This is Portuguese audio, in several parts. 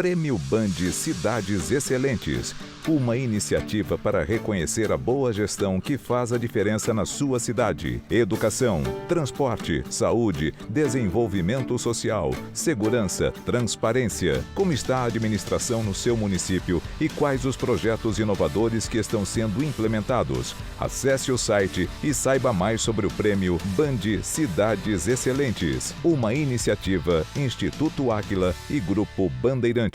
Prêmio Band Cidades Excelentes, uma iniciativa para reconhecer a boa gestão que faz a diferença na sua cidade. Educação, transporte, saúde, desenvolvimento social, segurança, transparência. Como está a administração no seu município e quais os projetos inovadores que estão sendo implementados? Acesse o site e saiba mais sobre o Prêmio Band Cidades Excelentes, uma iniciativa Instituto Áquila e Grupo Bandeirantes.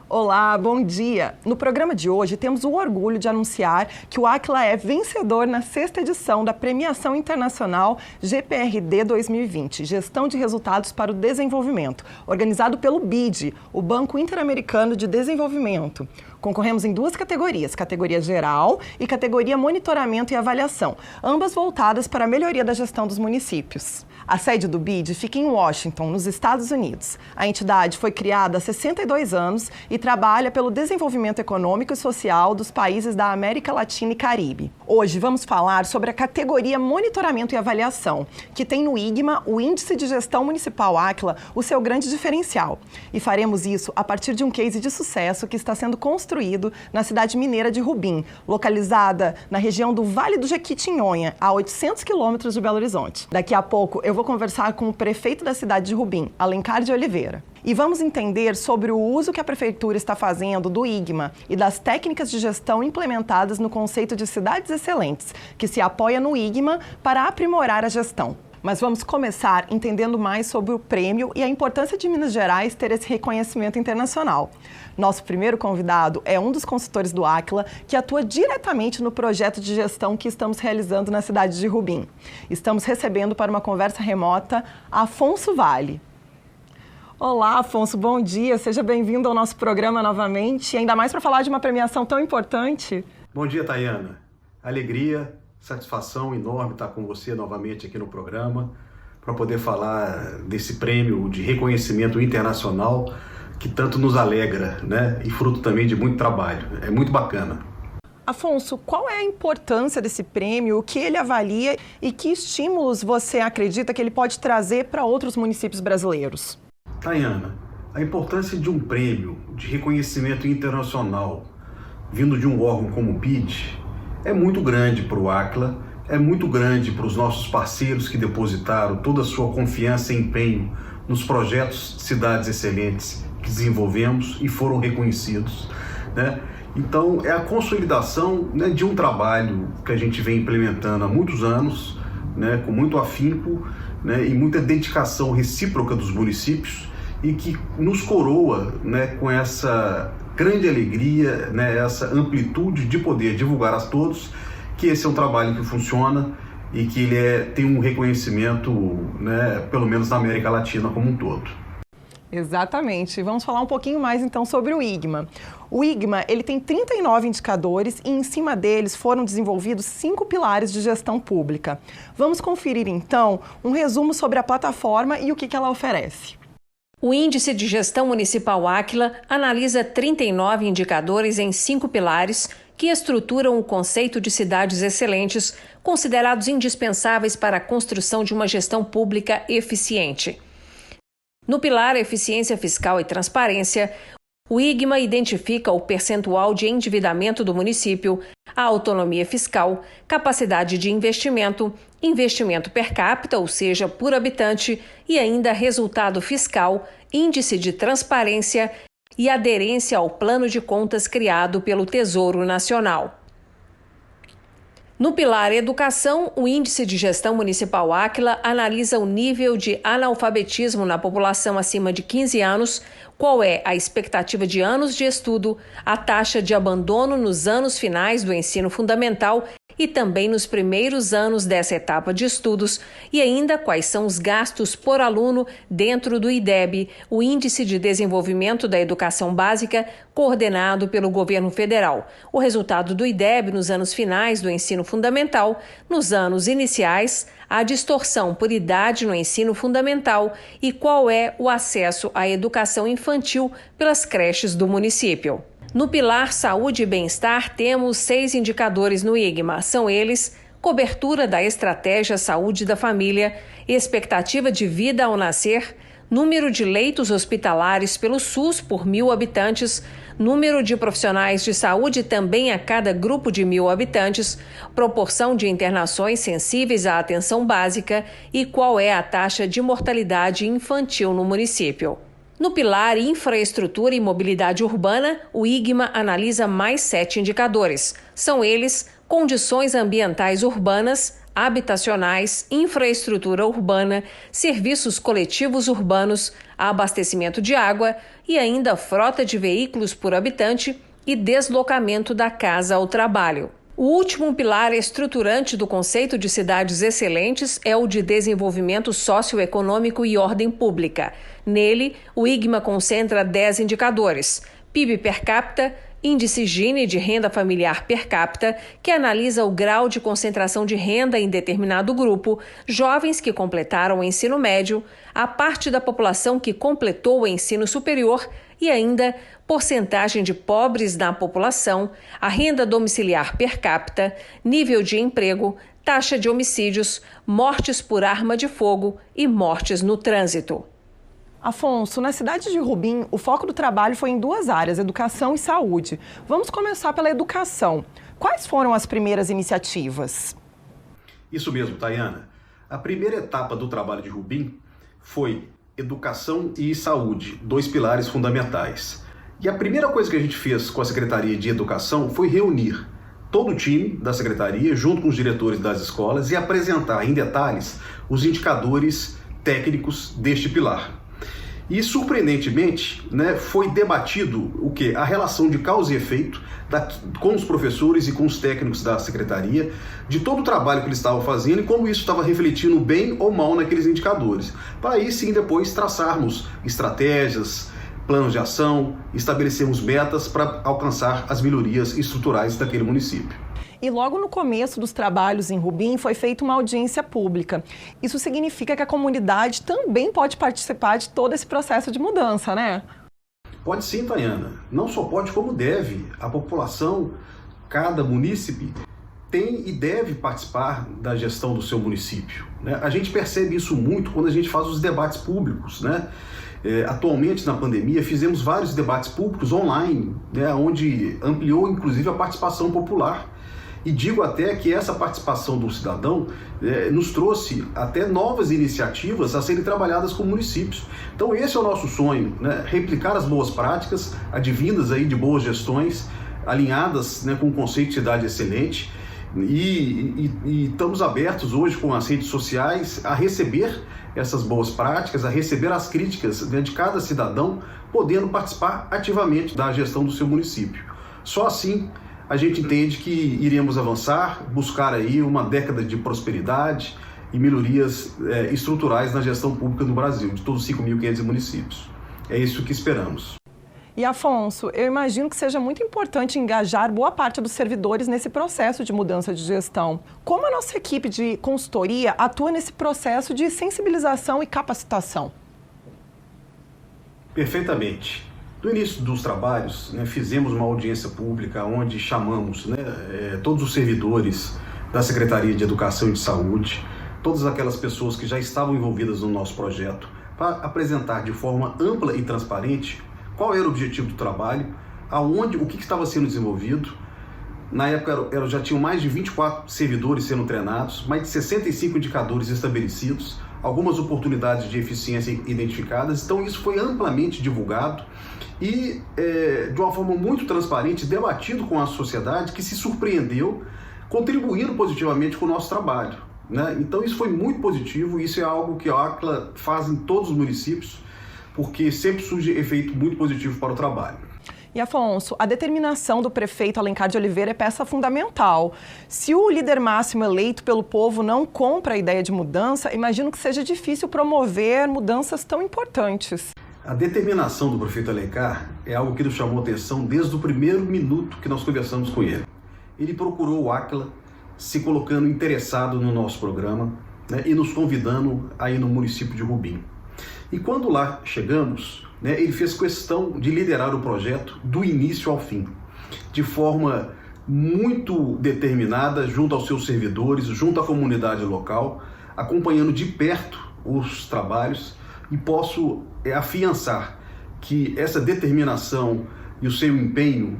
Olá, bom dia! No programa de hoje temos o orgulho de anunciar que o Áquila é vencedor na 6ª edição da Premiação Internacional GPRD 2020, Gestão de Resultados para o Desenvolvimento, organizado pelo BID, o Banco Interamericano de Desenvolvimento. Concorremos em 2 categorias, categoria geral e categoria monitoramento e avaliação, ambas voltadas para a melhoria da gestão dos municípios. A sede do BID fica em Washington, nos Estados Unidos. A entidade foi criada há 62 anos e trabalha pelo desenvolvimento econômico e social dos países da América Latina e Caribe. Hoje vamos falar sobre a categoria monitoramento e avaliação, que tem no IGMA, o Índice de Gestão Municipal Áquila, o seu grande diferencial. E faremos isso a partir de um case de sucesso que está sendo construído na cidade mineira de Rubim, localizada na região do Vale do Jequitinhonha, a 800 quilômetros de Belo Horizonte. Daqui a pouco eu vou conversar com o prefeito da cidade de Rubim, Alencar de Oliveira. E vamos entender sobre o uso que a prefeitura está fazendo do IGMA e das técnicas de gestão implementadas no conceito de cidades excelentes, que se apoia no IGMA para aprimorar a gestão. Mas vamos começar entendendo mais sobre o prêmio e a importância de Minas Gerais ter esse reconhecimento internacional. Nosso primeiro convidado é um dos consultores do Áquila, que atua diretamente no projeto de gestão que estamos realizando na cidade de Rubim. Estamos recebendo para uma conversa remota Afonso Vale. Olá, Afonso, bom dia. Seja bem-vindo ao nosso programa novamente, ainda mais para falar de uma premiação tão importante. Bom dia, Tayana. Alegria, satisfação enorme estar com você novamente aqui no programa para poder falar desse prêmio de reconhecimento internacional que tanto nos alegra, né? E fruto também de muito trabalho. É muito bacana. Afonso, qual é a importância desse prêmio, o que ele avalia e que estímulos você acredita que ele pode trazer para outros municípios brasileiros? Tayana, a importância de um prêmio de reconhecimento internacional vindo de um órgão como o BID é muito grande para o Áquila, é muito grande para os nossos parceiros que depositaram toda a sua confiança e empenho nos projetos Cidades Excelentes que desenvolvemos e foram reconhecidos, né? Então, é a consolidação, né, de um trabalho que a gente vem implementando há muitos anos, né, com muito afinco, né, e muita dedicação recíproca dos municípios e que nos coroa, né, com essa grande alegria, né, essa amplitude de poder divulgar a todos que esse é um trabalho que funciona e que ele tem um reconhecimento, né, pelo menos na América Latina como um todo. Exatamente. Vamos falar um pouquinho mais então sobre o IGMA. O IGMA, ele tem 39 indicadores e em cima deles foram desenvolvidos 5 pilares de gestão pública. Vamos conferir então um resumo sobre a plataforma e o que ela oferece. O Índice de Gestão Municipal Áquila analisa 39 indicadores em 5 pilares que estruturam o conceito de cidades excelentes, considerados indispensáveis para a construção de uma gestão pública eficiente. No pilar Eficiência Fiscal e Transparência, o IGMA identifica o percentual de endividamento do município, a autonomia fiscal, capacidade de investimento, investimento per capita, ou seja, por habitante, e ainda resultado fiscal, índice de transparência e aderência ao plano de contas criado pelo Tesouro Nacional. No pilar Educação, o Índice de Gestão Municipal Áquila analisa o nível de analfabetismo na população acima de 15 anos, qual é a expectativa de anos de estudo, a taxa de abandono nos anos finais do ensino fundamental e também nos primeiros anos dessa etapa de estudos, e ainda quais são os gastos por aluno dentro do IDEB, o Índice de Desenvolvimento da Educação Básica, coordenado pelo governo federal. O resultado do IDEB nos anos finais do ensino fundamental, nos anos iniciais, a distorção por idade no ensino fundamental e qual é o acesso à educação infantil pelas creches do município. No pilar Saúde e Bem-Estar, temos 6 indicadores no IGMA. São eles: cobertura da estratégia Saúde da Família, expectativa de vida ao nascer, número de leitos hospitalares pelo SUS por 1.000 habitantes, número de profissionais de saúde também a cada grupo de 1.000 habitantes, proporção de internações sensíveis à atenção básica e qual é a taxa de mortalidade infantil no município. No pilar Infraestrutura e Mobilidade Urbana, o IGMA analisa mais 7 indicadores. São eles: condições ambientais urbanas, habitacionais, infraestrutura urbana, serviços coletivos urbanos, abastecimento de água e ainda frota de veículos por habitante e deslocamento da casa ao trabalho. O último pilar estruturante do conceito de cidades excelentes é o de desenvolvimento socioeconômico e ordem pública. Nele, o IGMA concentra 10 indicadores: PIB per capita, Índice Gini de renda familiar per capita, que analisa o grau de concentração de renda em determinado grupo, jovens que completaram o ensino médio, a parte da população que completou o ensino superior e ainda porcentagem de pobres na população, a renda domiciliar per capita, nível de emprego, taxa de homicídios, mortes por arma de fogo e mortes no trânsito. Afonso, na cidade de Rubim, o foco do trabalho foi em 2 áreas, educação e saúde. Vamos começar pela educação. Quais foram as primeiras iniciativas? Isso mesmo, Tayana. A primeira etapa do trabalho de Rubim foi educação e saúde, 2 pilares fundamentais. E a primeira coisa que a gente fez com a Secretaria de Educação foi reunir todo o time da Secretaria, junto com os diretores das escolas, e apresentar em detalhes os indicadores técnicos deste pilar. E, surpreendentemente, foi debatido a relação de causa e efeito com os professores e com os técnicos da secretaria, de todo o trabalho que eles estavam fazendo e como isso estava refletindo bem ou mal naqueles indicadores, para aí sim depois traçarmos estratégias, planos de ação, estabelecermos metas para alcançar as melhorias estruturais daquele município. E logo no começo dos trabalhos em Rubim foi feita uma audiência pública. Isso significa que a comunidade também pode participar de todo esse processo de mudança, né? Pode sim, Tayana. Não só pode, como deve. A população, cada munícipe, tem e deve participar da gestão do seu município, né? A gente percebe isso muito quando a gente faz os debates públicos, né? Atualmente, na pandemia, fizemos vários debates públicos online, né, onde ampliou, inclusive, a participação popular. E digo até que essa participação do cidadão nos trouxe até novas iniciativas a serem trabalhadas com municípios. Então esse é o nosso sonho, né? Replicar as boas práticas advindas aí de boas gestões, alinhadas, né, com o conceito de cidade excelente. E estamos abertos hoje com as redes sociais a receber essas boas práticas, a receber as críticas, né, de cada cidadão, podendo participar ativamente da gestão do seu município. Só assim a gente entende que iremos avançar, buscar aí uma década de prosperidade e melhorias estruturais na gestão pública no Brasil, de todos os 5.500 municípios. É isso que esperamos. E Afonso, eu imagino que seja muito importante engajar boa parte dos servidores nesse processo de mudança de gestão. Como a nossa equipe de consultoria atua nesse processo de sensibilização e capacitação? Perfeitamente. No início dos trabalhos, né, fizemos uma audiência pública onde chamamos, né, todos os servidores da Secretaria de Educação e de Saúde, todas aquelas pessoas que já estavam envolvidas no nosso projeto, para apresentar de forma ampla e transparente qual era o objetivo do trabalho, o que estava sendo desenvolvido. Na época já tinham mais de 24 servidores sendo treinados, mais de 65 indicadores estabelecidos, algumas oportunidades de eficiência identificadas. Então isso foi amplamente divulgado e de uma forma muito transparente, debatido com a sociedade, que se surpreendeu, contribuindo positivamente com o nosso trabalho, né? Então isso foi muito positivo, isso é algo que a ACLA faz em todos os municípios, porque sempre surge efeito muito positivo para o trabalho. E, Afonso, a determinação do prefeito Alencar de Oliveira é peça fundamental. Se o líder máximo eleito pelo povo não compra a ideia de mudança, imagino que seja difícil promover mudanças tão importantes. A determinação do prefeito Alencar é algo que nos chamou a atenção desde o primeiro minuto que nós conversamos com ele. Ele procurou o Áquila, se colocando interessado no nosso programa, né, e nos convidando aí no município de Rubim. E quando lá chegamos, ele fez questão de liderar o projeto do início ao fim, de forma muito determinada, junto aos seus servidores, junto à comunidade local, acompanhando de perto os trabalhos, e posso afiançar que essa determinação e o seu empenho,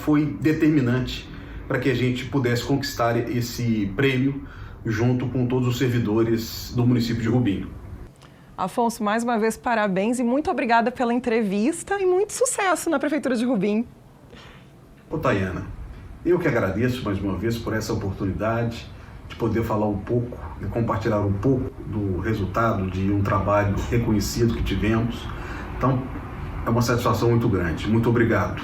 foi determinante para que a gente pudesse conquistar esse prêmio junto com todos os servidores do município de Rubim. Afonso, mais uma vez, parabéns e muito obrigada pela entrevista e muito sucesso na Prefeitura de Rubim. Ô, Tayana, eu que agradeço mais uma vez por essa oportunidade de poder falar um pouco, de compartilhar um pouco do resultado de um trabalho reconhecido que tivemos. Então, é uma satisfação muito grande. Muito obrigado.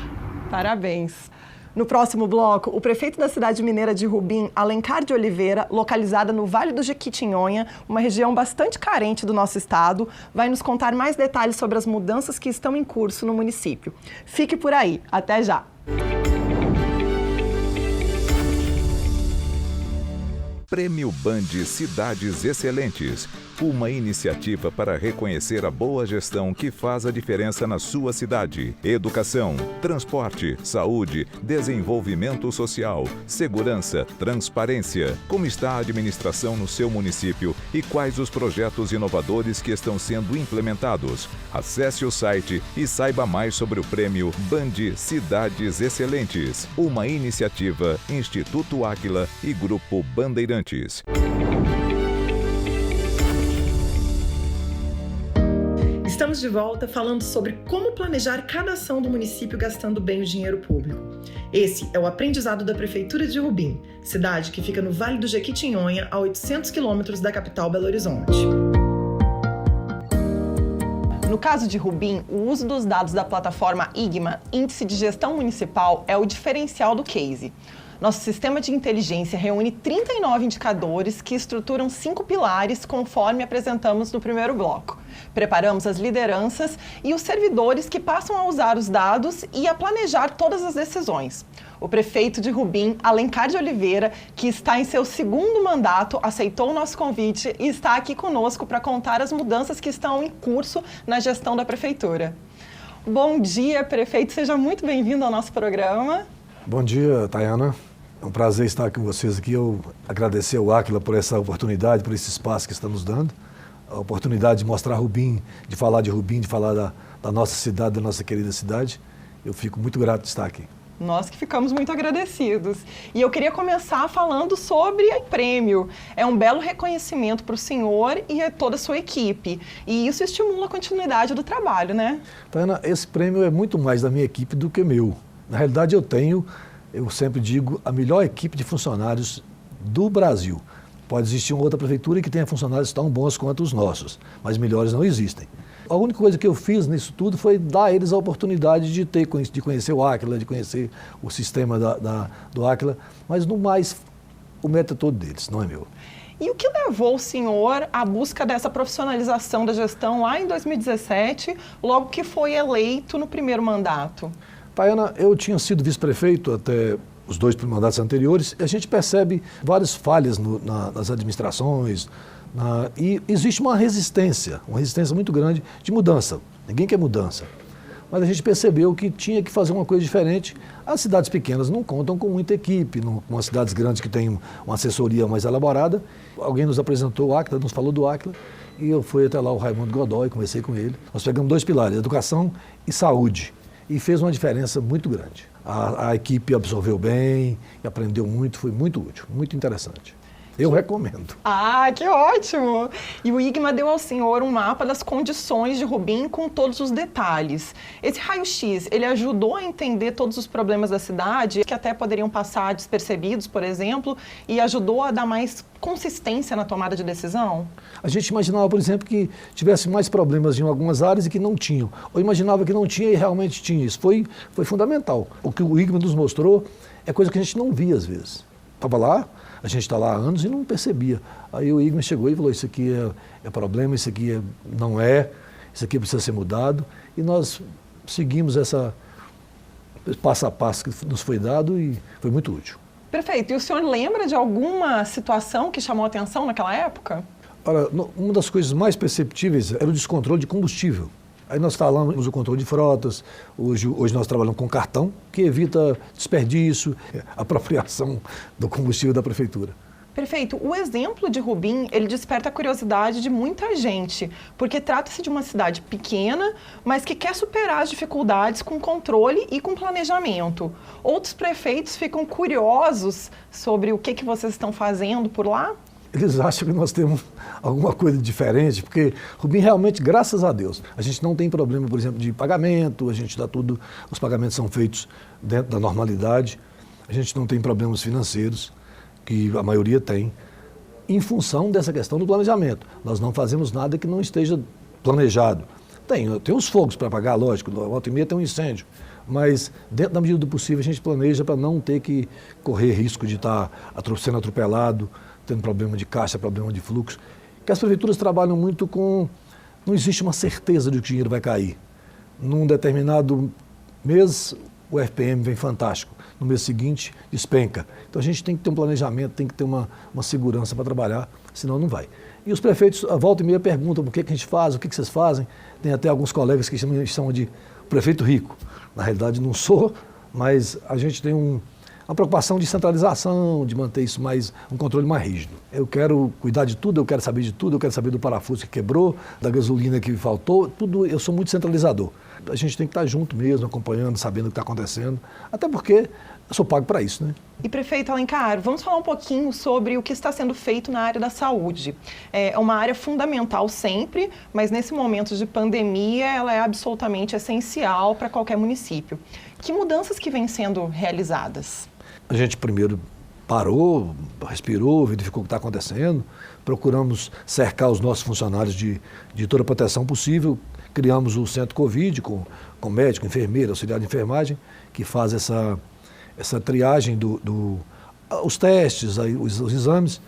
Parabéns. No próximo bloco, o prefeito da cidade mineira de Rubim, Alencar de Oliveira, localizada no Vale do Jequitinhonha, uma região bastante carente do nosso estado, vai nos contar mais detalhes sobre as mudanças que estão em curso no município. Fique por aí. Até já! Prêmio Band Cidades Excelentes, uma iniciativa para reconhecer a boa gestão que faz a diferença na sua cidade. Educação, transporte, saúde, desenvolvimento social, segurança, transparência. Como está a administração no seu município e quais os projetos inovadores que estão sendo implementados? Acesse o site e saiba mais sobre o Prêmio Band Cidades Excelentes, uma iniciativa Instituto Áquila e Grupo Bandeirantes. Estamos de volta falando sobre como planejar cada ação do município gastando bem o dinheiro público. Esse é o aprendizado da Prefeitura de Rubim, cidade que fica no Vale do Jequitinhonha, a 800 quilômetros da capital Belo Horizonte. No caso de Rubim, o uso dos dados da plataforma IGMA, Índice de Gestão Municipal, é o diferencial do case. Nosso sistema de inteligência reúne 39 indicadores que estruturam 5 pilares, conforme apresentamos no primeiro bloco. Preparamos as lideranças e os servidores que passam a usar os dados e a planejar todas as decisões. O prefeito de Rubim, Alencar de Oliveira, que está em seu segundo mandato, aceitou o nosso convite e está aqui conosco para contar as mudanças que estão em curso na gestão da prefeitura. Bom dia, prefeito. Seja muito bem-vindo ao nosso programa. Bom dia, Tayana. É um prazer estar com vocês aqui. Eu agradecer ao Áquila por essa oportunidade, por esse espaço que está nos dando. A oportunidade de mostrar Rubim, de falar de Rubim, de falar da nossa cidade, da nossa querida cidade. Eu fico muito grato de estar aqui. Nós que ficamos muito agradecidos. E eu queria começar falando sobre o prêmio. É um belo reconhecimento para o senhor e a toda a sua equipe. E isso estimula a continuidade do trabalho, né? Tayana, esse prêmio é muito mais da minha equipe do que meu. Na realidade, eu sempre digo, a melhor equipe de funcionários do Brasil. Pode existir uma outra prefeitura que tenha funcionários tão bons quanto os nossos, mas melhores não existem. A única coisa que eu fiz nisso tudo foi dar a eles a oportunidade de conhecer o Áquila, de conhecer o sistema do Áquila, mas no mais, o mérito é todo deles, não é meu. E o que levou o senhor à busca dessa profissionalização da gestão lá em 2017, logo que foi eleito no primeiro mandato? Tayana, eu tinha sido vice-prefeito até os 2 mandatos anteriores, e a gente percebe várias falhas nas administrações, e existe uma resistência muito grande de mudança. Ninguém quer mudança. Mas a gente percebeu que tinha que fazer uma coisa diferente. As cidades pequenas não contam com muita equipe, com as cidades grandes que têm uma assessoria mais elaborada. Alguém nos apresentou o Áquila, nos falou do Áquila, e eu fui até lá o Raimundo Godoy, conversei com ele. Nós pegamos 2 pilares, educação e saúde. E fez uma diferença muito grande. A equipe absorveu bem, aprendeu muito, foi muito útil, muito interessante. Eu recomendo. Ah, que ótimo! E o IGMA deu ao senhor um mapa das condições de Rubim com todos os detalhes. Esse raio-x, ele ajudou a entender todos os problemas da cidade, que até poderiam passar despercebidos, por exemplo, e ajudou a dar mais consistência na tomada de decisão? A gente imaginava, por exemplo, que tivesse mais problemas em algumas áreas e que não tinham. Ou imaginava que não tinha e realmente tinha. Isso foi fundamental. O que o IGMA nos mostrou é coisa que a gente não via às vezes. Estava lá, a gente está lá há anos e não percebia. Aí o IGMA chegou e falou, isso aqui é problema, isso aqui não é, isso aqui precisa ser mudado. E nós seguimos essa passo a passo que nos foi dado e foi muito útil. Perfeito. E o senhor lembra de alguma situação que chamou a atenção naquela época? Olha, uma das coisas mais perceptíveis era o descontrole de combustível. Aí nós falamos o controle de frotas, hoje nós trabalhamos com cartão, que evita desperdício, apropriação do combustível da prefeitura. Perfeito. O exemplo de Rubim, ele desperta a curiosidade de muita gente, porque trata-se de uma cidade pequena, mas que quer superar as dificuldades com controle e com planejamento. Outros prefeitos ficam curiosos sobre o que vocês estão fazendo por lá? Eles acham que nós temos alguma coisa diferente, porque Rubim realmente, graças a Deus, a gente não tem problema, por exemplo, de pagamento, a gente dá tudo, os pagamentos são feitos dentro da normalidade, a gente não tem problemas financeiros, que a maioria tem, em função dessa questão do planejamento. Nós não fazemos nada que não esteja planejado. Tem os fogos para pagar, lógico, volta e meia tem um incêndio, mas dentro da medida do possível a gente planeja para não ter que correr risco de estar sendo atropelado, tendo problema de caixa, problema de fluxo. Porque as prefeituras trabalham muito com... Não existe uma certeza de que o dinheiro vai cair. Num determinado mês, o FPM vem fantástico. No mês seguinte, despenca. Então a gente tem que ter um planejamento, tem que ter uma segurança para trabalhar, senão não vai. E os prefeitos, a volta e meia, perguntam o que a gente faz, o que vocês fazem. Tem até alguns colegas que chamam de prefeito rico. Na realidade não sou, mas a gente tem uma preocupação de centralização, de manter isso um controle mais rígido. Eu quero cuidar de tudo, eu quero saber de tudo, eu quero saber do parafuso que quebrou, da gasolina que faltou, tudo, eu sou muito centralizador. A gente tem que estar junto mesmo, acompanhando, sabendo o que está acontecendo, até porque eu sou pago para isso, né? E prefeito Alencar, vamos falar um pouquinho sobre o que está sendo feito na área da saúde. É uma área fundamental sempre, mas nesse momento de pandemia ela é absolutamente essencial para qualquer município. Que mudanças que vêm sendo realizadas? A gente primeiro parou, respirou, verificou o que está acontecendo, procuramos cercar os nossos funcionários de toda a proteção possível, criamos o Centro Covid com médico, enfermeira, auxiliar de enfermagem, que faz essa triagem os testes, os exames,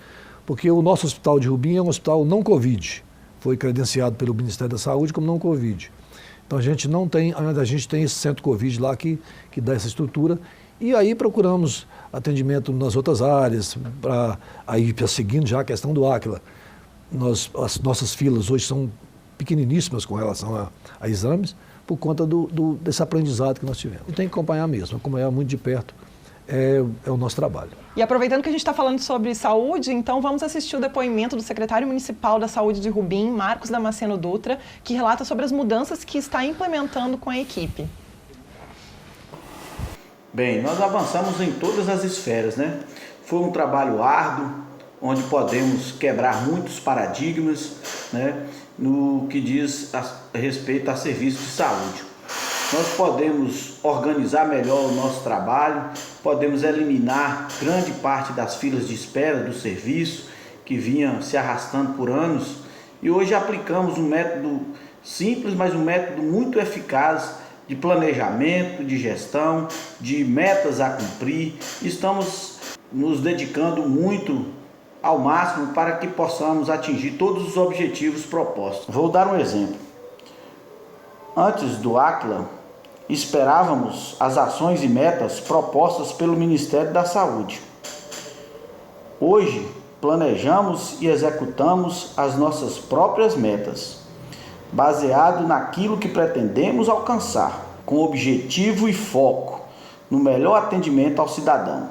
porque o nosso hospital de Rubim é um hospital não Covid, foi credenciado pelo Ministério da Saúde como não Covid. Então a gente tem esse Centro Covid lá que dá essa estrutura. E aí procuramos atendimento nas outras áreas, para seguindo já a questão do Áquila. As nossas filas hoje são pequeniníssimas com relação a exames, por conta desse aprendizado que nós tivemos. E tem que acompanhar mesmo, acompanhar muito de perto, é o nosso trabalho. E aproveitando que a gente está falando sobre saúde, então vamos assistir o depoimento do secretário municipal da Saúde de Rubim, Marcos Damasceno Dutra, que relata sobre as mudanças que está implementando com a equipe. Bem, nós avançamos em todas as esferas, né? Foi um trabalho árduo, onde podemos quebrar muitos paradigmas, né? No que diz a respeito a serviços de saúde. Nós podemos organizar melhor o nosso trabalho, podemos eliminar grande parte das filas de espera do serviço, que vinha se arrastando por anos, e hoje aplicamos um método simples, mas um método muito eficaz, de planejamento, de gestão, de metas a cumprir. Estamos nos dedicando muito ao máximo para que possamos atingir todos os objetivos propostos. Vou dar um exemplo. Antes do Áquila, esperávamos as ações e metas propostas pelo Ministério da Saúde. Hoje, planejamos e executamos as nossas próprias metas, baseado naquilo que pretendemos alcançar, com objetivo e foco no melhor atendimento ao cidadão.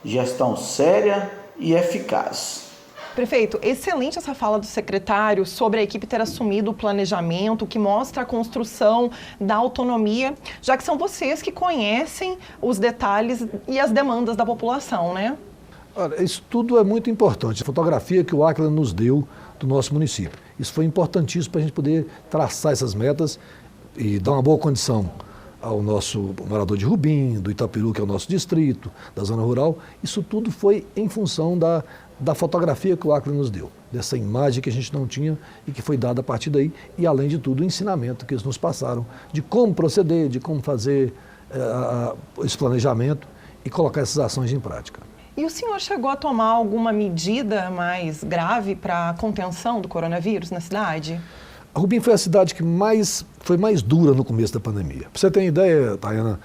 Gestão séria e eficaz. Prefeito, excelente essa fala do secretário sobre a equipe ter assumido o planejamento, que mostra a construção da autonomia, já que são vocês que conhecem os detalhes e as demandas da população, né? Olha, isso tudo é muito importante. A fotografia que o Áquila nos deu do nosso município. Isso foi importantíssimo para a gente poder traçar essas metas e dar uma boa condição ao nosso morador de Rubim, do Itaperu, que é o nosso distrito, da zona rural. Isso tudo foi em função da fotografia que o Áquila nos deu, dessa imagem que a gente não tinha e que foi dada a partir daí, e além de tudo o ensinamento que eles nos passaram de como proceder, de como fazer esse planejamento e colocar essas ações em prática. E o senhor chegou a tomar alguma medida mais grave para a contenção do coronavírus na cidade? Rubim foi a cidade que foi mais dura no começo da pandemia. Para você ter ideia, Tayana,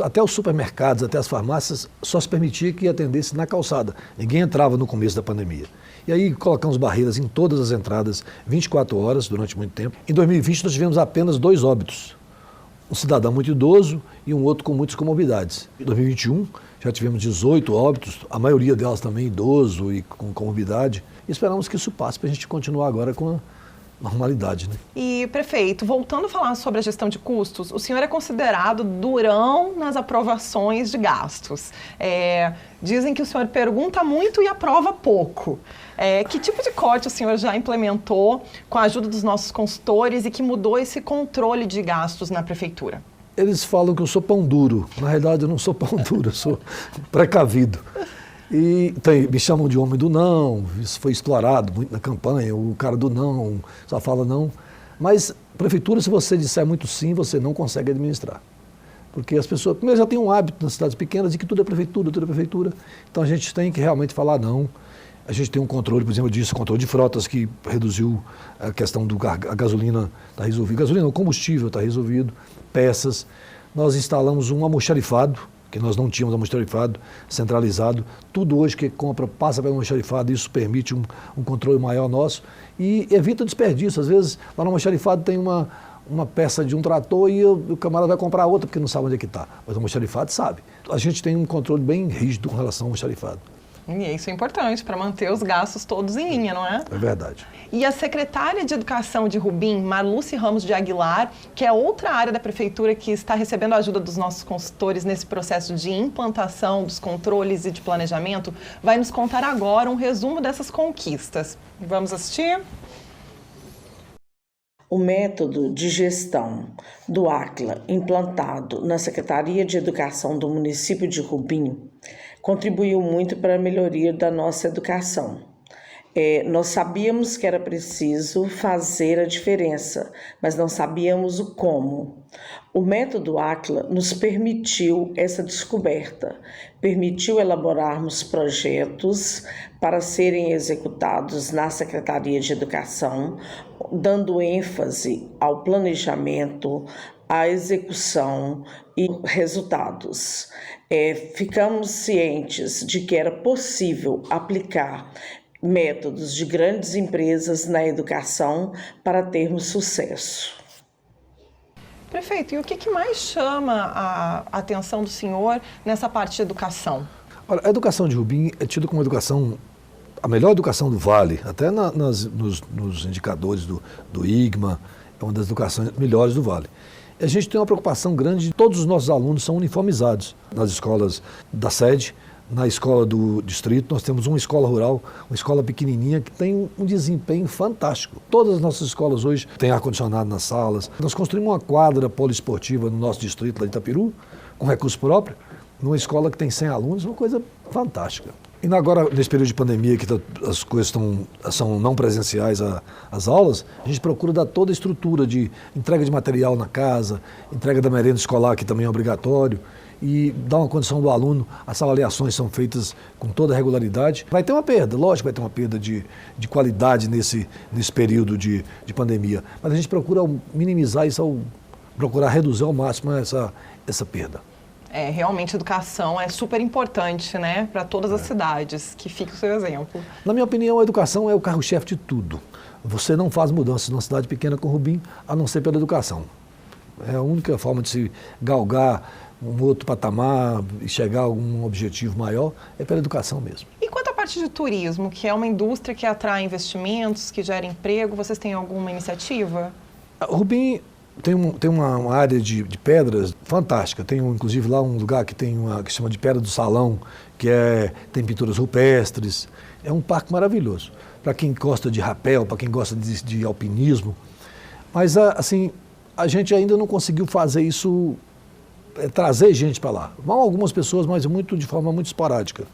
até os supermercados, até as farmácias, só se permitia que atendesse na calçada. Ninguém entrava no começo da pandemia. E aí colocamos barreiras em todas as entradas, 24 horas, durante muito tempo. Em 2020 nós tivemos apenas 2 óbitos. Um cidadão muito idoso e um outro com muitas comorbidades. Em 2021 já tivemos 18 óbitos, a maioria delas também idoso e com comorbidade. E esperamos que isso passe para a gente continuar agora com a normalidade, né? E, prefeito, voltando a falar sobre a gestão de custos, o senhor é considerado durão nas aprovações de gastos. Dizem que o senhor pergunta muito e aprova pouco. Que tipo de corte o senhor já implementou com a ajuda dos nossos consultores e que mudou esse controle de gastos na prefeitura? Eles falam que eu sou pão duro. Na realidade, eu não sou pão duro, eu sou precavido. E me chamam de homem do não, isso foi explorado muito na campanha, o cara do não, só fala não. Mas prefeitura, se você disser muito sim, você não consegue administrar. Porque as pessoas, primeiro, já têm um hábito nas cidades pequenas de que tudo é prefeitura. Então a gente tem que realmente falar não. A gente tem um controle, por exemplo, controle de frotas que reduziu a questão a gasolina está resolvida. Gasolina, o combustível está resolvido, peças. Nós instalamos um almoxarifado, que nós não tínhamos almoxarifado centralizado. Tudo hoje que compra passa pelo almoxarifado, isso permite um controle maior nosso e evita desperdício. Às vezes, lá no almoxarifado tem uma peça de um trator e o camarada vai comprar outra porque não sabe onde é que está. Mas o almoxarifado sabe. A gente tem um controle bem rígido com relação ao almoxarifado. E isso é importante para manter os gastos todos em linha, não é? É verdade. E a secretária de Educação de Rubim, Marluce Ramos de Aguilar, que é outra área da prefeitura que está recebendo a ajuda dos nossos consultores nesse processo de implantação dos controles e de planejamento, vai nos contar agora um resumo dessas conquistas. Vamos assistir? O método de gestão do Áquila, implantado na Secretaria de Educação do município de Rubim, contribuiu muito para a melhoria da nossa educação. Nós sabíamos que era preciso fazer a diferença, mas não sabíamos o como. O método Áquila nos permitiu essa descoberta, permitiu elaborarmos projetos para serem executados na Secretaria de Educação, dando ênfase ao planejamento, à execução e resultados. Ficamos cientes de que era possível aplicar métodos de grandes empresas na educação para termos sucesso. Prefeito, e o que mais chama a atenção do senhor nessa parte de educação? Olha, a educação de Rubim é tida como a melhor educação do Vale, até nos indicadores do IGMA, é uma das educações melhores do Vale. A gente tem uma preocupação grande de todos os nossos alunos são uniformizados nas escolas da sede. Na escola do distrito, nós temos uma escola rural, uma escola pequenininha que tem um desempenho fantástico. Todas as nossas escolas hoje têm ar-condicionado nas salas. Nós construímos uma quadra poliesportiva no nosso distrito, lá de Itaperu, com recurso próprio, numa escola que tem 100 alunos, uma coisa fantástica. E agora, nesse período de pandemia, que as coisas são não presenciais às aulas, a gente procura dar toda a estrutura de entrega de material na casa, entrega da merenda escolar, que também é obrigatório, e dar uma condição do aluno. As avaliações são feitas com toda a regularidade. Vai ter uma perda, lógico que vai ter uma perda de qualidade nesse período de pandemia, mas a gente procura minimizar isso, procurar reduzir ao máximo essa perda. Realmente a educação é super importante, né, para todas as cidades, que fica o seu exemplo. Na minha opinião, a educação é o carro-chefe de tudo. Você não faz mudanças numa cidade pequena como Rubim, a não ser pela educação. É a única forma de se galgar um outro patamar e chegar a algum objetivo maior, é pela educação mesmo. E quanto à parte de turismo, que é uma indústria que atrai investimentos, que gera emprego, vocês têm alguma iniciativa? Rubim Tem uma área de pedras fantástica. Tem inclusive lá um lugar que tem que se chama de Pedra do Salão, tem pinturas rupestres. É um parque maravilhoso. Para quem gosta de rapel, para quem gosta de alpinismo. Mas assim, a gente ainda não conseguiu fazer isso, trazer gente para lá. Vão algumas pessoas, mas de forma muito esporádica.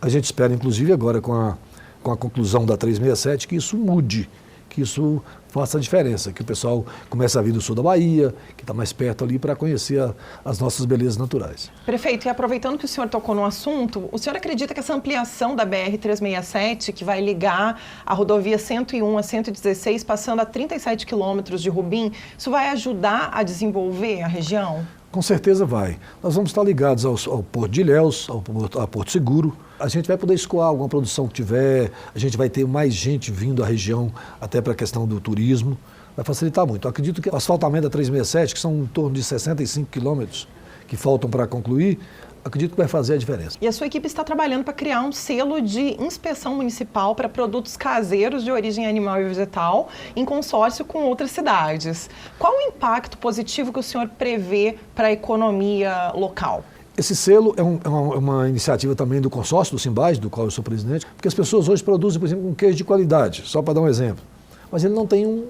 A gente espera, inclusive, agora com a conclusão da 367, que isso mude, que isso faça a diferença, que o pessoal comece a vir do sul da Bahia, que está mais perto ali, para conhecer as nossas belezas naturais. Prefeito, e aproveitando que o senhor tocou no assunto, o senhor acredita que essa ampliação da BR-367, que vai ligar a rodovia 101 a 116, passando a 37 quilômetros de Rubim, isso vai ajudar a desenvolver a região? Com certeza vai. Nós vamos estar ligados ao Porto de Ilhéus, ao Porto Seguro. A gente vai poder escoar alguma produção que tiver, a gente vai ter mais gente vindo à região, até para a questão do turismo. Vai facilitar muito. Eu acredito que o asfaltamento da 367, que são em torno de 65 quilômetros que faltam para concluir, acredito que vai fazer a diferença. E a sua equipe está trabalhando para criar um selo de inspeção municipal para produtos caseiros de origem animal e vegetal, em consórcio com outras cidades. Qual o impacto positivo que o senhor prevê para a economia local? Esse selo é uma iniciativa também do consórcio do Simbage, do qual eu sou presidente, porque as pessoas hoje produzem, por exemplo, um queijo de qualidade, só para dar um exemplo, mas ele não tem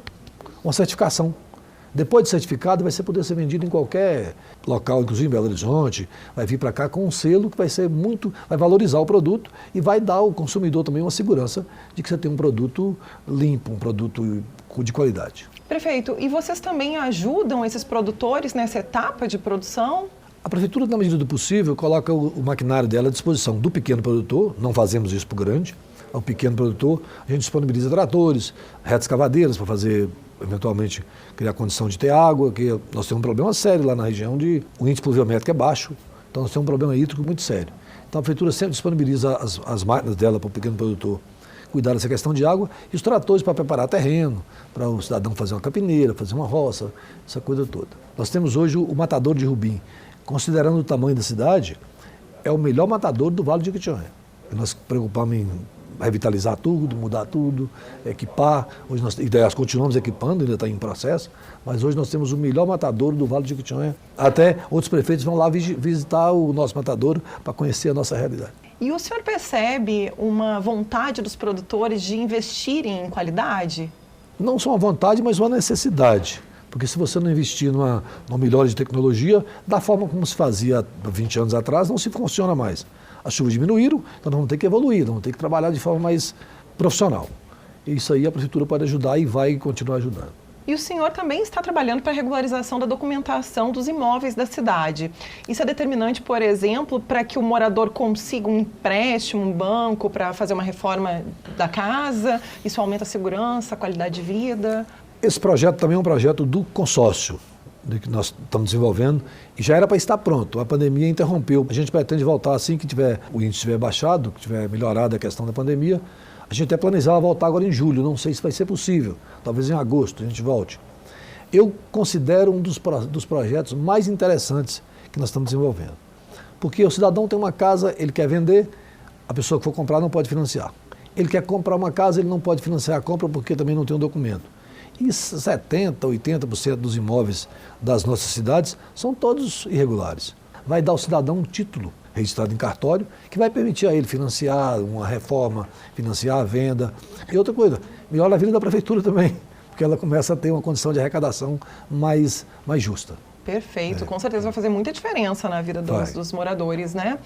uma certificação. Depois de certificado, vai poder ser vendido em qualquer local, inclusive em Belo Horizonte, vai vir para cá com um selo que vai valorizar o produto e vai dar ao consumidor também uma segurança de que você tem um produto limpo, um produto de qualidade. Prefeito, e vocês também ajudam esses produtores nessa etapa de produção? A Prefeitura, na medida do possível, coloca o maquinário dela à disposição do pequeno produtor, não fazemos isso para o grande, ao pequeno produtor, a gente disponibiliza tratores, retas cavadeiras para fazer, eventualmente, criar condição de ter água, que nós temos um problema sério lá na região, o índice pluviométrico é baixo, então nós temos um problema hídrico muito sério. Então a Prefeitura sempre disponibiliza as máquinas dela para o pequeno produtor cuidar dessa questão de água e os tratores para preparar terreno, para o cidadão fazer uma capineira, fazer uma roça, essa coisa toda. Nós temos hoje o matador de Rubim. Considerando o tamanho da cidade, é o melhor matador do Vale de Jequitinhonha. Nós preocupamos em revitalizar tudo, mudar tudo, equipar. Hoje nós continuamos equipando, ainda está em processo, mas hoje nós temos o melhor matador do Vale de Jequitinhonha. Até outros prefeitos vão lá visitar o nosso matador para conhecer a nossa realidade. E o senhor percebe uma vontade dos produtores de investirem em qualidade? Não só uma vontade, mas uma necessidade. Porque se você não investir numa melhora de tecnologia, da forma como se fazia há 20 anos atrás, não se funciona mais. As chuvas diminuíram, então nós vamos ter que evoluir, nós vamos ter que trabalhar de forma mais profissional. E isso aí a Prefeitura pode ajudar e vai continuar ajudando. E o senhor também está trabalhando para a regularização da documentação dos imóveis da cidade. Isso é determinante, por exemplo, para que o morador consiga um empréstimo, um banco para fazer uma reforma da casa, isso aumenta a segurança, a qualidade de vida. Esse projeto também é um projeto do consórcio que nós estamos desenvolvendo e já era para estar pronto. A pandemia interrompeu. A gente pretende voltar assim que o índice estiver baixado, que tiver melhorado a questão da pandemia. A gente até planejava voltar agora em julho, não sei se vai ser possível. Talvez em agosto a gente volte. Eu considero um dos projetos mais interessantes que nós estamos desenvolvendo. Porque o cidadão tem uma casa, ele quer vender, a pessoa que for comprar não pode financiar. Ele quer comprar uma casa, ele não pode financiar a compra porque também não tem um documento. E 70%, 80% dos imóveis das nossas cidades são todos irregulares. Vai dar ao cidadão um título registrado em cartório que vai permitir a ele financiar uma reforma, financiar a venda. E outra coisa, melhora a vida da Prefeitura também, porque ela começa a ter uma condição de arrecadação mais justa. Perfeito, com certeza vai fazer muita diferença na vida dos moradores, né?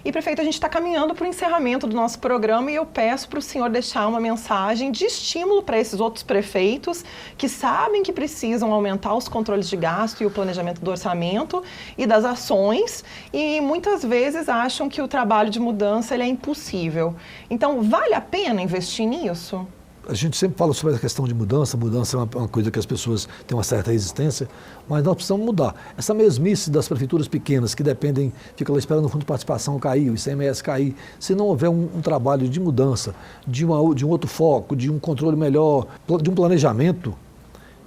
E, prefeito, a gente está caminhando para o encerramento do nosso programa e eu peço para o senhor deixar uma mensagem de estímulo para esses outros prefeitos que sabem que precisam aumentar os controles de gasto e o planejamento do orçamento e das ações e muitas vezes acham que o trabalho de mudança ele é impossível. Então, vale a pena investir nisso? A gente sempre fala sobre a questão de mudança é uma coisa que as pessoas têm uma certa resistência, mas nós precisamos mudar. Essa mesmice das prefeituras pequenas que dependem, ficam lá esperando o fundo de participação cair, o ICMS cair, se não houver um trabalho de mudança, de um outro foco, de um controle melhor, de um planejamento,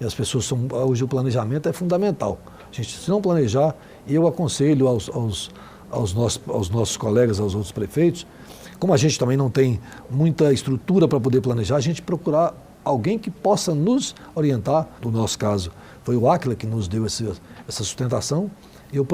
e as pessoas hoje o planejamento é fundamental. A gente, se não planejar, eu aconselho aos nossos colegas, aos outros prefeitos, como a gente também não tem muita estrutura para poder planejar, a gente procurar alguém que possa nos orientar, no nosso caso, Foi o Aquila que nos deu essa sustentação. Eu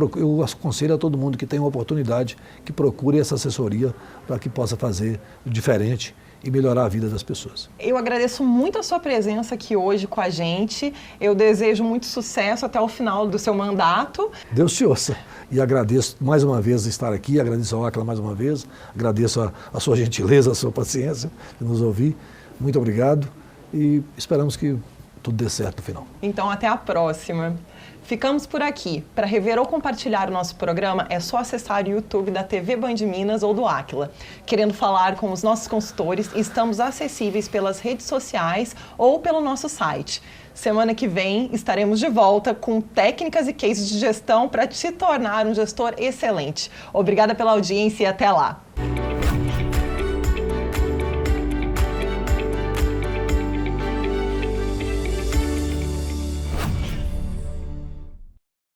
aconselho a todo mundo que tem uma oportunidade que procure essa assessoria para que possa fazer diferente e melhorar a vida das pessoas. Eu agradeço muito a sua presença aqui hoje com a gente. Eu desejo muito sucesso até o final do seu mandato. Deus te ouça. E agradeço mais uma vez estar aqui, agradeço ao Aquila mais uma vez, agradeço a sua gentileza, a sua paciência de nos ouvir. Muito obrigado e esperamos que tudo dê certo no final. Então, até a próxima. Ficamos por aqui. Para rever ou compartilhar o nosso programa, é só acessar o YouTube da TV Band Minas ou do Aquila. Querendo falar com os nossos consultores, estamos acessíveis pelas redes sociais ou pelo nosso site. Semana que vem estaremos de volta com técnicas e cases de gestão para te tornar um gestor excelente. Obrigada pela audiência e até lá!